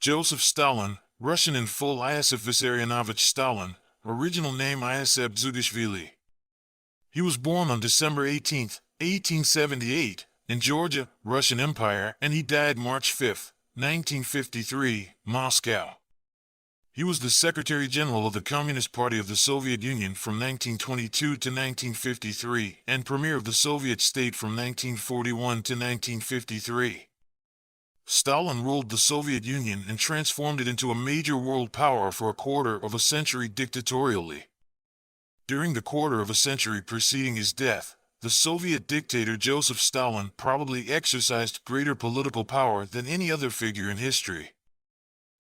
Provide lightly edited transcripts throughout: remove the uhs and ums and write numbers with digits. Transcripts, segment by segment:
Joseph Stalin, Russian in full Iosif Vissarionovich Stalin, original name Ioseb Dzhugashvili. He was born on December 18, 1878, in Georgia, Russian Empire, and he died March 5, 1953, Moscow. He was the Secretary General of the Communist Party of the Soviet Union from 1922 to 1953 and Premier of the Soviet state from 1941 to 1953. Stalin ruled the Soviet Union and transformed it into a major world power for a quarter of a century dictatorially. During the quarter of a century preceding his death, the Soviet dictator Joseph Stalin probably exercised greater political power than any other figure in history.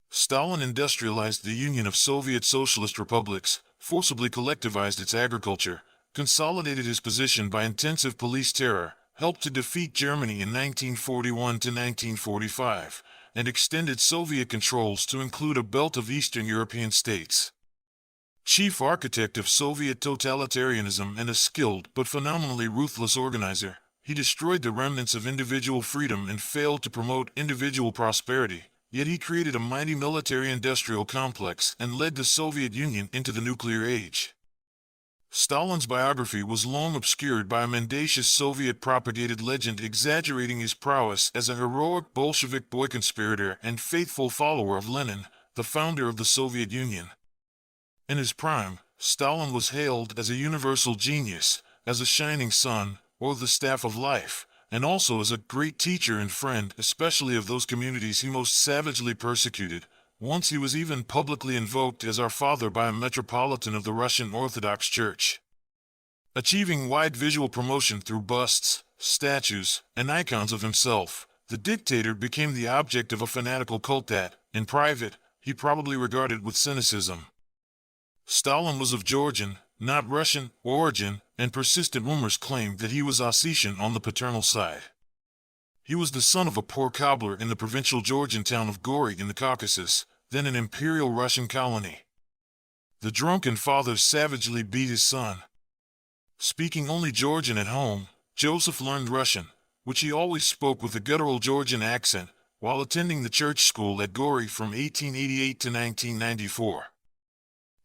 Stalin industrialized the Union of Soviet Socialist Republics, forcibly collectivized its agriculture, consolidated his position by intensive police terror, helped to defeat Germany in 1941 to 1945, and extended Soviet controls to include a belt of Eastern European states. Chief architect of Soviet totalitarianism and a skilled but phenomenally ruthless organizer, he destroyed the remnants of individual freedom and failed to promote individual prosperity. Yet he created a mighty military-industrial complex and led the Soviet Union into the nuclear age. Stalin's biography was long obscured by a mendacious Soviet propagated legend exaggerating his prowess as a heroic Bolshevik boy conspirator and faithful follower of Lenin, the founder of the Soviet Union. In his prime, Stalin was hailed as a universal genius, as a shining sun, or the staff of life, and also as a great teacher and friend, especially of those communities he most savagely persecuted. Once he was even publicly invoked as our father by a metropolitan of the Russian Orthodox Church. Achieving wide visual promotion through busts, statues, and icons of himself, the dictator became the object of a fanatical cult that, in private, he probably regarded with cynicism. Stalin was of Georgian, not Russian, origin, and persistent rumors claimed that he was Ossetian on the paternal side. He was the son of a poor cobbler in the provincial Georgian town of Gori in the Caucasus, then an imperial Russian colony. The drunken father savagely beat his son. Speaking only Georgian at home, Joseph learned Russian, which he always spoke with a guttural Georgian accent, while attending the church school at Gori from 1888 to 1994.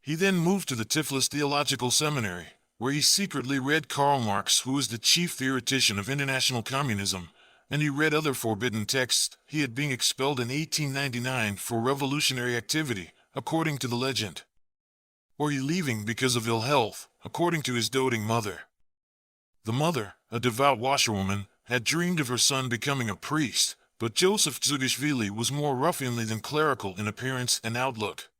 He then moved to the Tiflis Theological Seminary, where he secretly read Karl Marx, who was the chief theoretician of international communism, and he read other forbidden texts. He had been expelled in 1899 for revolutionary activity, according to the legend. Or he leaving because of ill health, according to his doting mother. The mother, a devout washerwoman, had dreamed of her son becoming a priest, but Joseph Dzhugashvili was more ruffianly than clerical in appearance and outlook.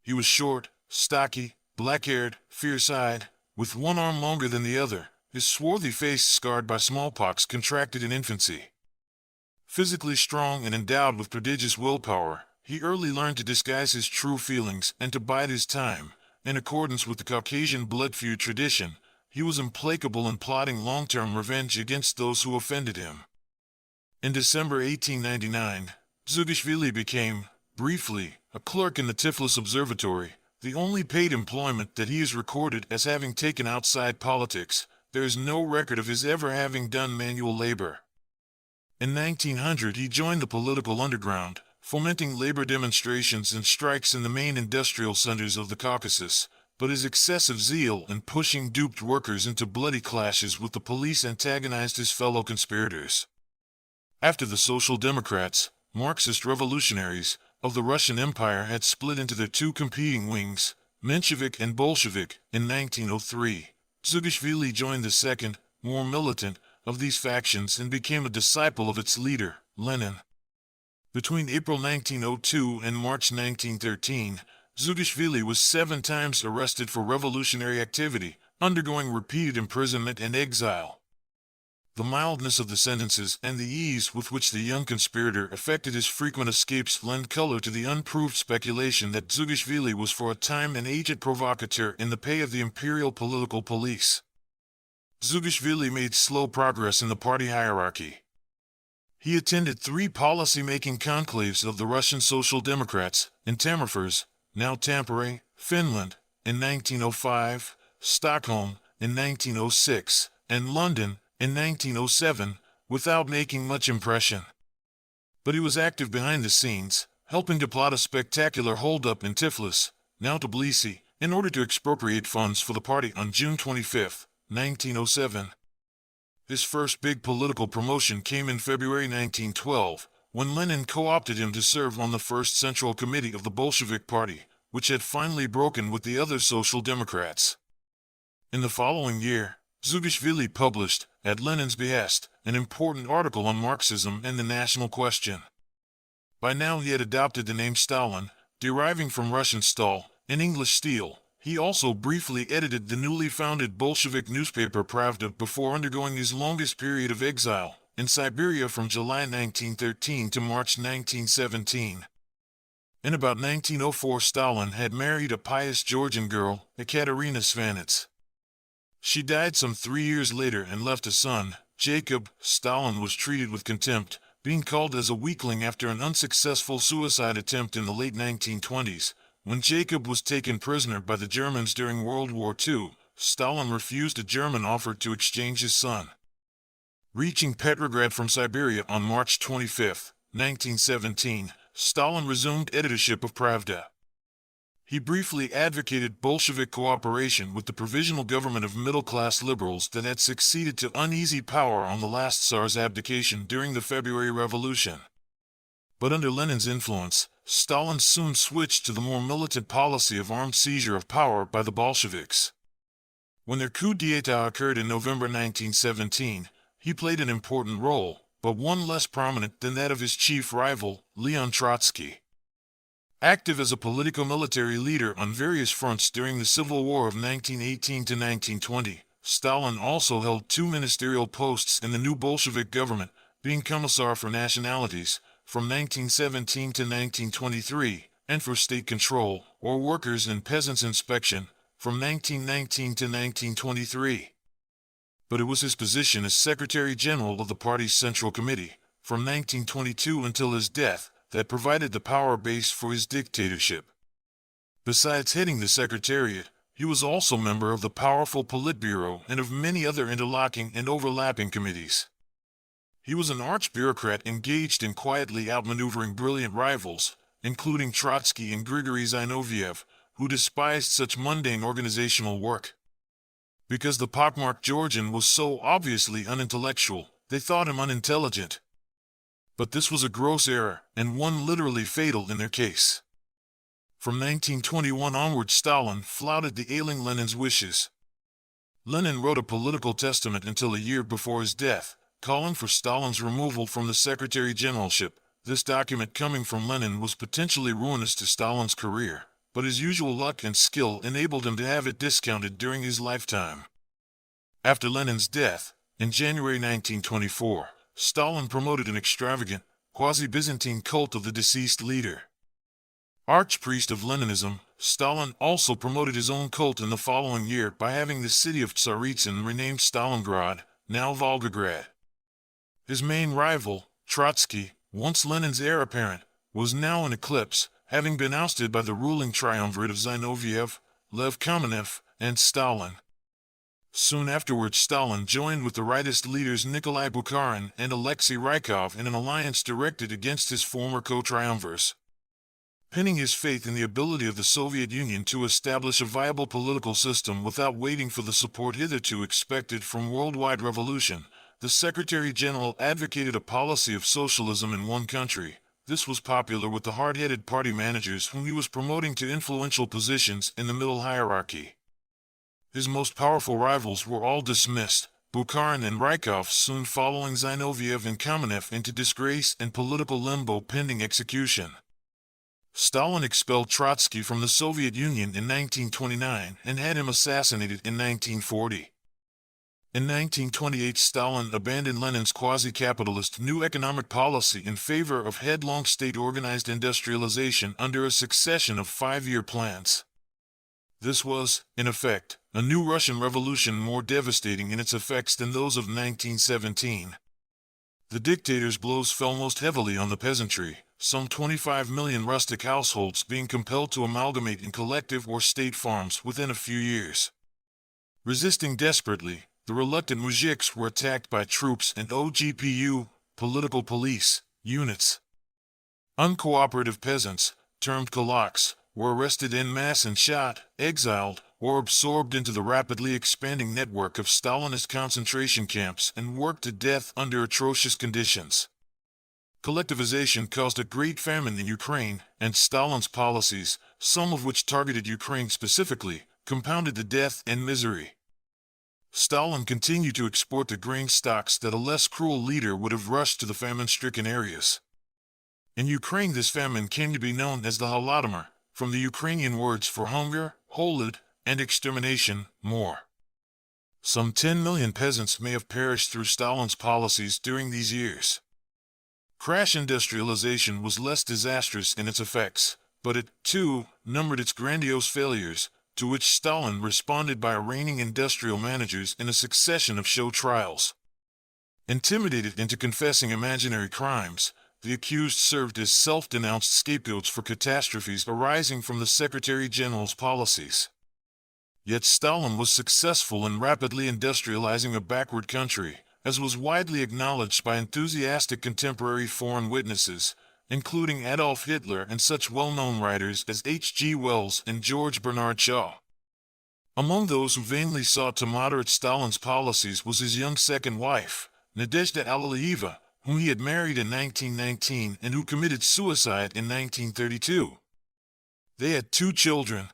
He was short, stocky, black-haired, fierce-eyed, with one arm longer than the other, his swarthy face scarred by smallpox contracted in infancy. Physically strong and endowed with prodigious willpower, he early learned to disguise his true feelings and to bide his time. In accordance with the Caucasian blood feud tradition, he was implacable in plotting long-term revenge against those who offended him. In December 1899, Dzhugashvili became, briefly, a clerk in the Tiflis Observatory, the only paid employment that he is recorded as having taken outside politics. There is no record of his ever having done manual labor. In 1900 he joined the political underground, fomenting labor demonstrations and strikes in the main industrial centers of the Caucasus, but his excessive zeal in pushing duped workers into bloody clashes with the police antagonized his fellow conspirators. After the Social Democrats, Marxist revolutionaries, of the Russian Empire had split into their two competing wings, Menshevik and Bolshevik, in 1903, Dzhugashvili joined the second, more militant, of these factions and became a disciple of its leader, Lenin. Between April 1902 and March 1913, Dzhugashvili was 7 times arrested for revolutionary activity, undergoing repeated imprisonment and exile. The mildness of the sentences and the ease with which the young conspirator effected his frequent escapes lend color to the unproved speculation that Dzhugashvili was for a time an agent provocateur in the pay of the imperial political police. Dzhugashvili made slow progress in the party hierarchy. He attended 3 policy-making conclaves of the Russian Social Democrats, in Tammerfors, now Tampere, Finland, in 1905, Stockholm, in 1906, and London, in 1907, without making much impression. But he was active behind the scenes, helping to plot a spectacular holdup in Tiflis, now Tbilisi, in order to expropriate funds for the party on June 25, 1907. His first big political promotion came in February 1912, when Lenin co-opted him to serve on the first Central Committee of the Bolshevik Party, which had finally broken with the other Social Democrats. In the following year, Dzhugashvili published, at Lenin's behest, an important article on Marxism and the national question. By now he had adopted the name Stalin, deriving from Russian Stal, in English steel. He also briefly edited the newly founded Bolshevik newspaper Pravda before undergoing his longest period of exile, in Siberia from July 1913 to March 1917. In about 1904, Stalin had married a pious Georgian girl, Ekaterina Svanets. She died some 3 years later and left a son, Jacob. Stalin was treated with contempt, being called as a weakling after an unsuccessful suicide attempt in the late 1920s. When Jacob was taken prisoner by the Germans during World War II, Stalin refused a German offer to exchange his son. Reaching Petrograd from Siberia on March 25, 1917, Stalin resumed editorship of Pravda. He briefly advocated Bolshevik cooperation with the provisional government of middle-class liberals that had succeeded to uneasy power on the last Tsar's abdication during the February Revolution. But under Lenin's influence, Stalin soon switched to the more militant policy of armed seizure of power by the Bolsheviks. When their coup d'état occurred in November 1917, he played an important role, but one less prominent than that of his chief rival, Leon Trotsky. Active as a politico-military leader on various fronts during the Civil War of 1918 to 1920, Stalin also held 2 ministerial posts in the new Bolshevik government, being Commissar for Nationalities, from 1917 to 1923, and for State Control, or Workers' and Peasants' Inspection, from 1919 to 1923. But it was his position as Secretary General of the party's Central Committee, from 1922 until his death, that provided the power base for his dictatorship. Besides heading the Secretariat, he was also member of the powerful Politburo and of many other interlocking and overlapping committees. He was an arch-bureaucrat engaged in quietly outmaneuvering brilliant rivals, including Trotsky and Grigory Zinoviev, who despised such mundane organizational work. Because the pockmarked Georgian was so obviously unintellectual, they thought him unintelligent. But this was a gross error, and one literally fatal in their case. From 1921 onward, Stalin flouted the ailing Lenin's wishes. Lenin wrote a political testament until a year before his death, calling for Stalin's removal from the Secretary Generalship. This document coming from Lenin was potentially ruinous to Stalin's career, but his usual luck and skill enabled him to have it discounted during his lifetime. After Lenin's death, in January 1924, Stalin promoted an extravagant, quasi-Byzantine cult of the deceased leader. Archpriest of Leninism, Stalin also promoted his own cult in the following year by having the city of Tsaritsyn renamed Stalingrad, now Volgograd. His main rival, Trotsky, once Lenin's heir apparent, was now in eclipse, having been ousted by the ruling triumvirate of Zinoviev, Lev Kamenev, and Stalin. Soon afterwards, Stalin joined with the rightist leaders Nikolai Bukharin and Alexei Rykov in an alliance directed against his former co-triumvirs. Pinning his faith in the ability of the Soviet Union to establish a viable political system without waiting for the support hitherto expected from worldwide revolution, the Secretary General advocated a policy of socialism in one country. This was popular with the hard-headed party managers whom he was promoting to influential positions in the middle hierarchy. His most powerful rivals were all dismissed, Bukharin and Rykov soon following Zinoviev and Kamenev into disgrace and political limbo pending execution. Stalin expelled Trotsky from the Soviet Union in 1929 and had him assassinated in 1940. In 1928, Stalin abandoned Lenin's quasi-capitalist new economic policy in favor of headlong state-organized industrialization under a succession of 5-year plans. This was, in effect, a new Russian Revolution more devastating in its effects than those of 1917. The dictator's blows fell most heavily on the peasantry, some 25 million rustic households being compelled to amalgamate in collective or state farms within a few years. Resisting desperately, the reluctant mujiks were attacked by troops and OGPU, political police, units. Uncooperative peasants, termed kulaks, were arrested en masse and shot, exiled, or absorbed into the rapidly expanding network of Stalinist concentration camps and worked to death under atrocious conditions. Collectivization caused a great famine in Ukraine, and Stalin's policies, some of which targeted Ukraine specifically, compounded the death and misery. Stalin continued to export the grain stocks that a less cruel leader would have rushed to the famine-stricken areas. In Ukraine, this famine came to be known as the Holodomor, from the Ukrainian words for hunger, holod, and extermination, more. Some 10 million peasants may have perished through Stalin's policies during these years. Crash industrialization was less disastrous in its effects, but it, too, numbered its grandiose failures, to which Stalin responded by arraigning industrial managers in a succession of show trials. Intimidated into confessing imaginary crimes, the accused served as self-denounced scapegoats for catastrophes arising from the Secretary-General's policies. Yet Stalin was successful in rapidly industrializing a backward country, as was widely acknowledged by enthusiastic contemporary foreign witnesses, including Adolf Hitler and such well-known writers as H.G. Wells and George Bernard Shaw. Among those who vainly sought to moderate Stalin's policies was his young second wife, Nadezhda Alalieva, whom he had married in 1919 and who committed suicide in 1932. They had 2 children.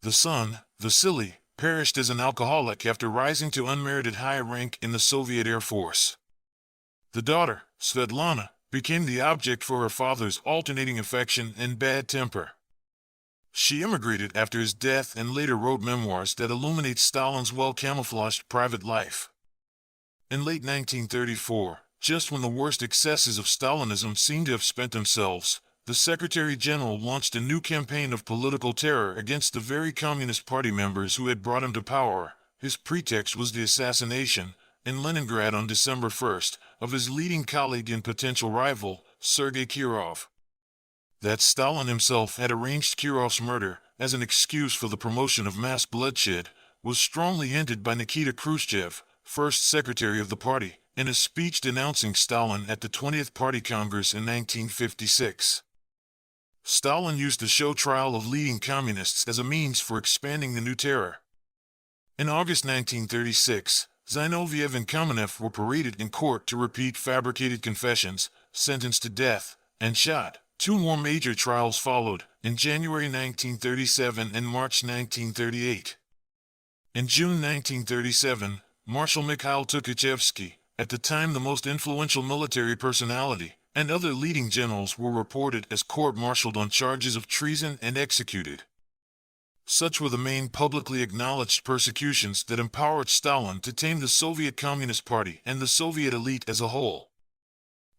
The son, Vasily, perished as an alcoholic after rising to unmerited high rank in the Soviet Air Force. The daughter, Svetlana, became the object for her father's alternating affection and bad temper. She immigrated after his death and later wrote memoirs that illuminate Stalin's well-camouflaged private life. In late 1934, just when the worst excesses of Stalinism seemed to have spent themselves, the Secretary-General launched a new campaign of political terror against the very Communist Party members who had brought him to power. His pretext was the assassination, in Leningrad on December 1st, of his leading colleague and potential rival, Sergei Kirov. That Stalin himself had arranged Kirov's murder as an excuse for the promotion of mass bloodshed was strongly hinted by Nikita Khrushchev, first secretary of the party, in a speech denouncing Stalin at the 20th Party Congress in 1956. Stalin used the show trial of leading communists as a means for expanding the new terror. In August 1936, Zinoviev and Kamenev were paraded in court to repeat fabricated confessions, sentenced to death, and shot. 2 more major trials followed, in January 1937 and March 1938. In June 1937, Marshal Mikhail Tukhachevsky, at the time the most influential military personality, and other leading generals were reported as court-martialed on charges of treason and executed. Such were the main publicly acknowledged persecutions that empowered Stalin to tame the Soviet Communist Party and the Soviet elite as a whole.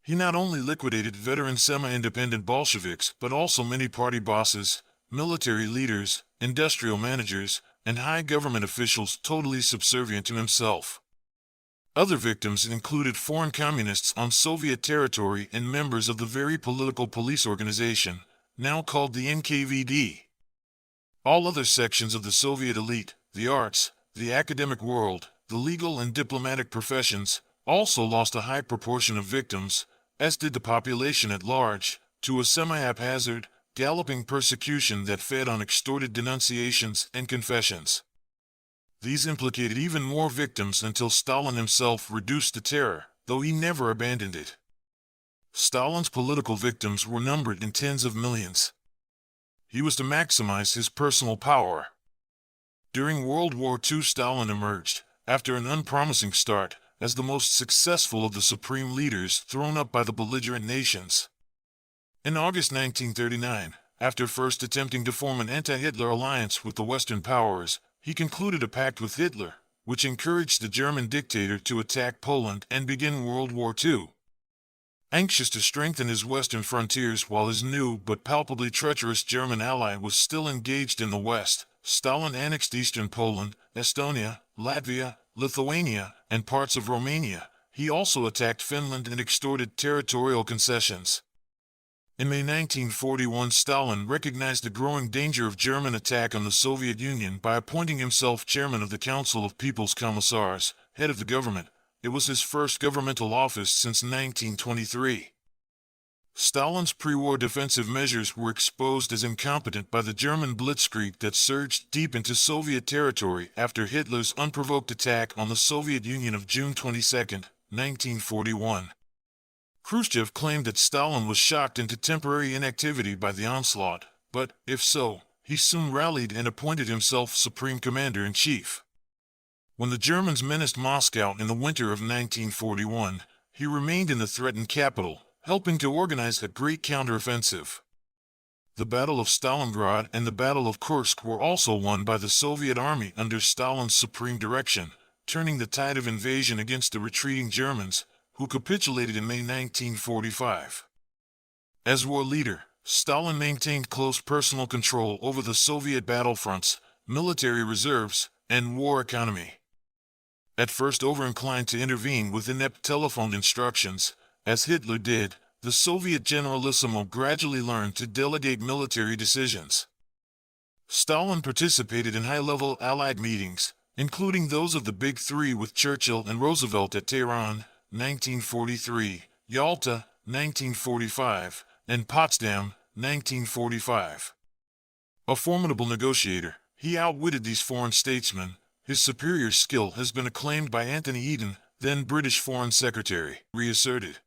He not only liquidated veteran semi-independent Bolsheviks, but also many party bosses, military leaders, industrial managers, and high government officials totally subservient to himself. Other victims included foreign communists on Soviet territory and members of the very political police organization, now called the NKVD. All other sections of the Soviet elite, the arts, the academic world, the legal and diplomatic professions, also lost a high proportion of victims, as did the population at large, to a semi-haphazard, galloping persecution that fed on extorted denunciations and confessions. These implicated even more victims until Stalin himself reduced the terror, though he never abandoned it. Stalin's political victims were numbered in tens of millions. He was to maximize his personal power. During World War II, Stalin emerged, after an unpromising start, as the most successful of the supreme leaders thrown up by the belligerent nations. In August 1939, after first attempting to form an anti-Hitler alliance with the Western powers, he concluded a pact with Hitler, which encouraged the German dictator to attack Poland and begin World War II. Anxious to strengthen his western frontiers while his new but palpably treacherous German ally was still engaged in the West, Stalin annexed eastern Poland, Estonia, Latvia, Lithuania, and parts of Romania. He also attacked Finland and extorted territorial concessions. In May 1941, Stalin recognized the growing danger of German attack on the Soviet Union by appointing himself chairman of the Council of People's Commissars, head of the government. It was his first governmental office since 1923. Stalin's pre-war defensive measures were exposed as incompetent by the German blitzkrieg that surged deep into Soviet territory after Hitler's unprovoked attack on the Soviet Union of June 22, 1941. Khrushchev claimed that Stalin was shocked into temporary inactivity by the onslaught, but, if so, he soon rallied and appointed himself Supreme Commander-in-Chief. When the Germans menaced Moscow in the winter of 1941, he remained in the threatened capital, helping to organize a great counteroffensive. The Battle of Stalingrad and the Battle of Kursk were also won by the Soviet army under Stalin's supreme direction, turning the tide of invasion against the retreating Germans, who capitulated in May 1945. As war leader, Stalin maintained close personal control over the Soviet battlefronts, military reserves, and war economy. At first over-inclined to intervene with inept telephoned instructions, as Hitler did, the Soviet Generalissimo gradually learned to delegate military decisions. Stalin participated in high-level Allied meetings, including those of the Big Three with Churchill and Roosevelt at Tehran, 1943, Yalta, 1945, and Potsdam, 1945. A formidable negotiator, he outwitted these foreign statesmen. His superior skill has been acclaimed by Anthony Eden, then British Foreign Secretary, reasserted.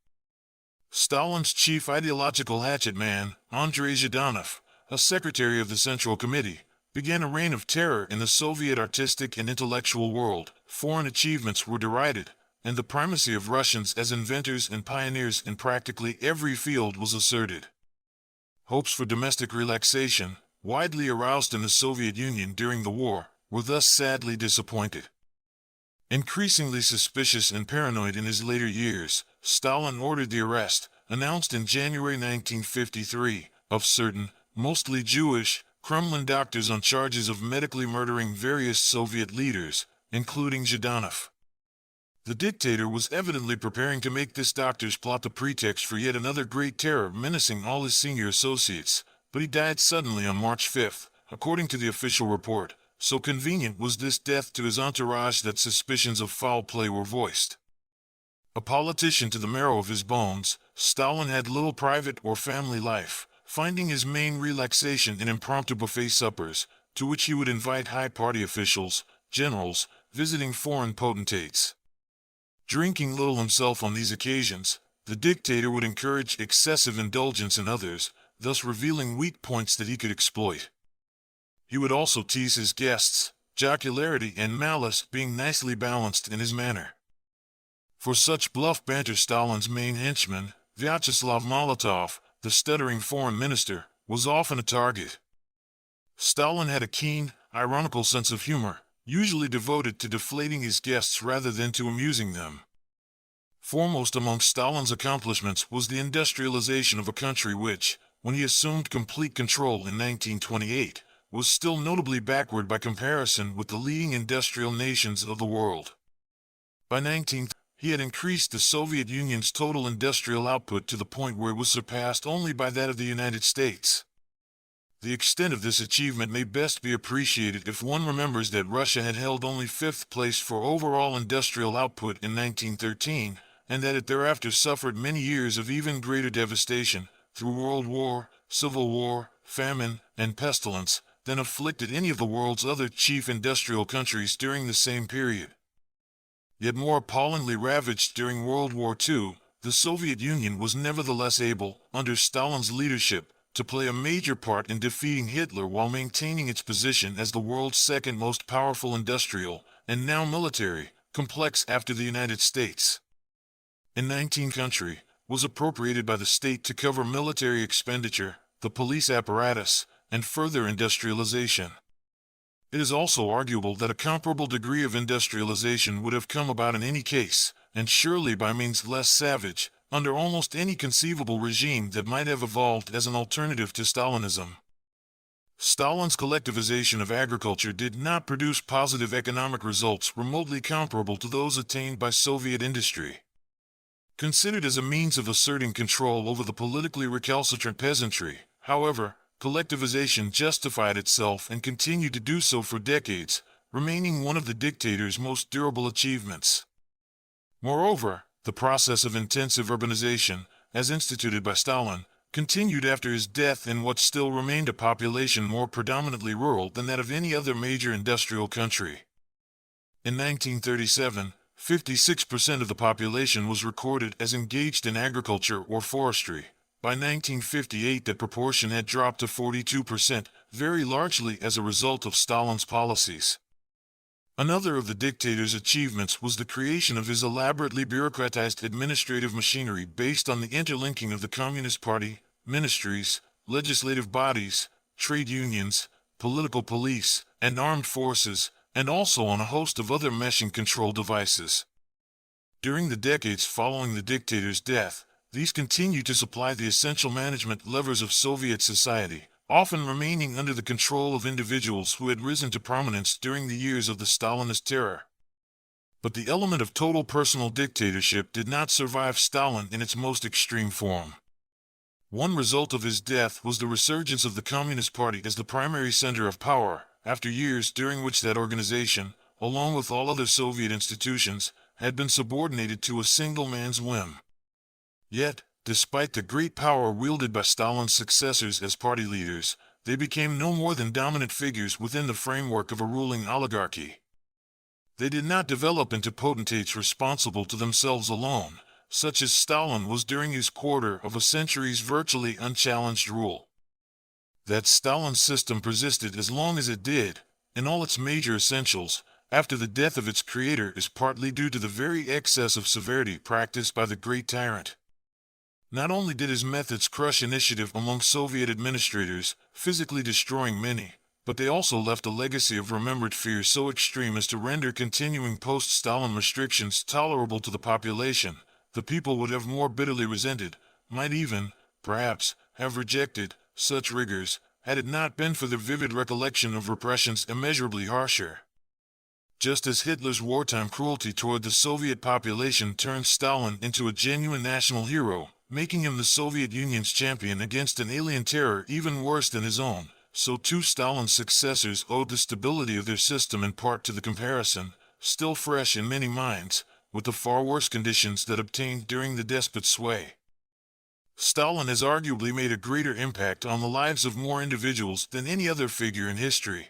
Stalin's chief ideological hatchet man, Andrei Zhdanov, a secretary of the Central Committee, began a reign of terror in the Soviet artistic and intellectual world. Foreign achievements were derided, and the primacy of Russians as inventors and pioneers in practically every field was asserted. Hopes for domestic relaxation, widely aroused in the Soviet Union during the war, were thus sadly disappointed. Increasingly suspicious and paranoid in his later years, Stalin ordered the arrest, announced in January 1953, of certain, mostly Jewish, Kremlin doctors on charges of medically murdering various Soviet leaders, including Zhdanov. The dictator was evidently preparing to make this doctor's plot the pretext for yet another great terror menacing all his senior associates, but he died suddenly on March 5, according to the official report. So convenient was this death to his entourage that suspicions of foul play were voiced. A politician to the marrow of his bones, Stalin had little private or family life, finding his main relaxation in impromptu buffet suppers, to which he would invite high party officials, generals, visiting foreign potentates. Drinking little himself on these occasions, the dictator would encourage excessive indulgence in others, thus revealing weak points that he could exploit. He would also tease his guests, jocularity and malice being nicely balanced in his manner. For such bluff banter, Stalin's main henchman, Vyacheslav Molotov, the stuttering foreign minister, was often a target. Stalin had a keen, ironical sense of humor, usually devoted to deflating his guests rather than to amusing them. Foremost among Stalin's accomplishments was the industrialization of a country which, when he assumed complete control in 1928, was still notably backward by comparison with the leading industrial nations of the world. By 1930, he had increased the Soviet Union's total industrial output to the point where it was surpassed only by that of the United States. The extent of this achievement may best be appreciated if one remembers that Russia had held only fifth place for overall industrial output in 1913, and that it thereafter suffered many years of even greater devastation, through World War, Civil War, famine, and pestilence, than afflicted any of the world's other chief industrial countries during the same period. Yet more appallingly ravaged during World War II, the Soviet Union was nevertheless able, under Stalin's leadership, to play a major part in defeating Hitler while maintaining its position as the world's second most powerful industrial, and now military, complex after the United States. In 19 countries, was appropriated by the state to cover military expenditure, the police apparatus, and further industrialization. It is also arguable that a comparable degree of industrialization would have come about in any case, and surely by means less savage, under almost any conceivable regime that might have evolved as an alternative to Stalinism. Stalin's collectivization of agriculture did not produce positive economic results remotely comparable to those attained by Soviet industry. Considered as a means of asserting control over the politically recalcitrant peasantry, however, collectivization justified itself and continued to do so for decades, remaining one of the dictator's most durable achievements. Moreover, the process of intensive urbanization, as instituted by Stalin, continued after his death in what still remained a population more predominantly rural than that of any other major industrial country. In 1937, 56% of the population was recorded as engaged in agriculture or forestry. By 1958, that proportion had dropped to 42%, very largely as a result of Stalin's policies. Another of the dictator's achievements was the creation of his elaborately bureaucratized administrative machinery based on the interlinking of the Communist Party, ministries, legislative bodies, trade unions, political police, and armed forces, and also on a host of other meshing control devices. During the decades following the dictator's death, these continued to supply the essential management levers of Soviet society, often remaining under the control of individuals who had risen to prominence during the years of the Stalinist terror. But the element of total personal dictatorship did not survive Stalin in its most extreme form. One result of his death was the resurgence of the Communist Party as the primary center of power, after years during which that organization, along with all other Soviet institutions, had been subordinated to a single man's whim. Yet, despite the great power wielded by Stalin's successors as party leaders, they became no more than dominant figures within the framework of a ruling oligarchy. They did not develop into potentates responsible to themselves alone, such as Stalin was during his quarter of a century's virtually unchallenged rule. That Stalin's system persisted as long as it did, in all its major essentials, after the death of its creator is partly due to the very excess of severity practiced by the great tyrant. Not only did his methods crush initiative among Soviet administrators, physically destroying many, but they also left a legacy of remembered fear so extreme as to render continuing post-Stalin restrictions tolerable to the population. The people would have more bitterly resented, might even, perhaps, have rejected, such rigors, had it not been for their vivid recollection of repressions immeasurably harsher. Just as Hitler's wartime cruelty toward the Soviet population turned Stalin into a genuine national hero, making him the Soviet Union's champion against an alien terror even worse than his own, so too Stalin's successors owed the stability of their system in part to the comparison, still fresh in many minds, with the far worse conditions that obtained during the despot's sway. Stalin has arguably made a greater impact on the lives of more individuals than any other figure in history.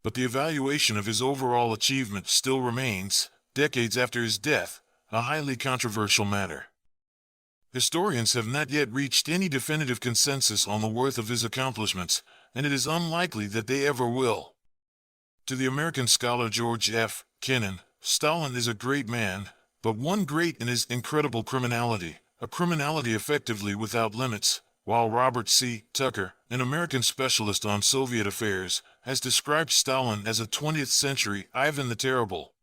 But the evaluation of his overall achievement still remains, decades after his death, a highly controversial matter. Historians have not yet reached any definitive consensus on the worth of his accomplishments, and it is unlikely that they ever will. To the American scholar George F. Kennan, Stalin is a great man, but one great in his incredible criminality, a criminality effectively without limits, while Robert C. Tucker, an American specialist on Soviet affairs, has described Stalin as a 20th century Ivan the Terrible.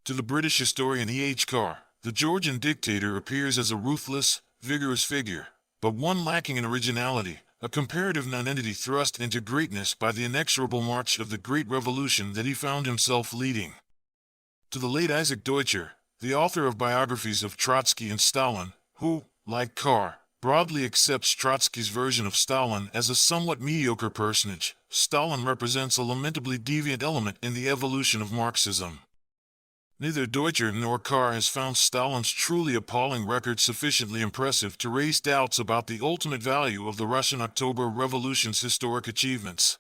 To the British historian E. H. Carr, the Georgian dictator appears as a ruthless, vigorous figure, but one lacking in originality, a comparative nonentity thrust into greatness by the inexorable march of the Great Revolution that he found himself leading. To the late Isaac Deutscher, the author of biographies of Trotsky and Stalin, who, like Carr, broadly accepts Trotsky's version of Stalin as a somewhat mediocre personage, Stalin represents a lamentably deviant element in the evolution of Marxism. Neither Deutscher nor Carr has found Stalin's truly appalling record sufficiently impressive to raise doubts about the ultimate value of the Russian October Revolution's historic achievements.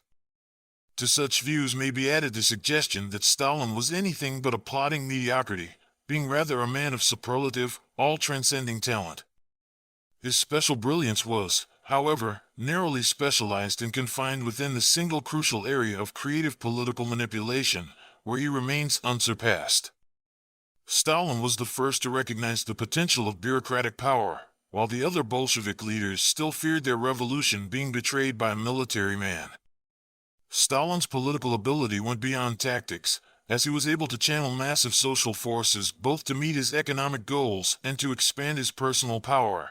To such views may be added the suggestion that Stalin was anything but a plodding mediocrity, being rather a man of superlative, all-transcending talent. His special brilliance was, however, narrowly specialized and confined within the single crucial area of creative political manipulation, where he remains unsurpassed. Stalin was the first to recognize the potential of bureaucratic power, while the other Bolshevik leaders still feared their revolution being betrayed by a military man. Stalin's political ability went beyond tactics, as he was able to channel massive social forces both to meet his economic goals and to expand his personal power.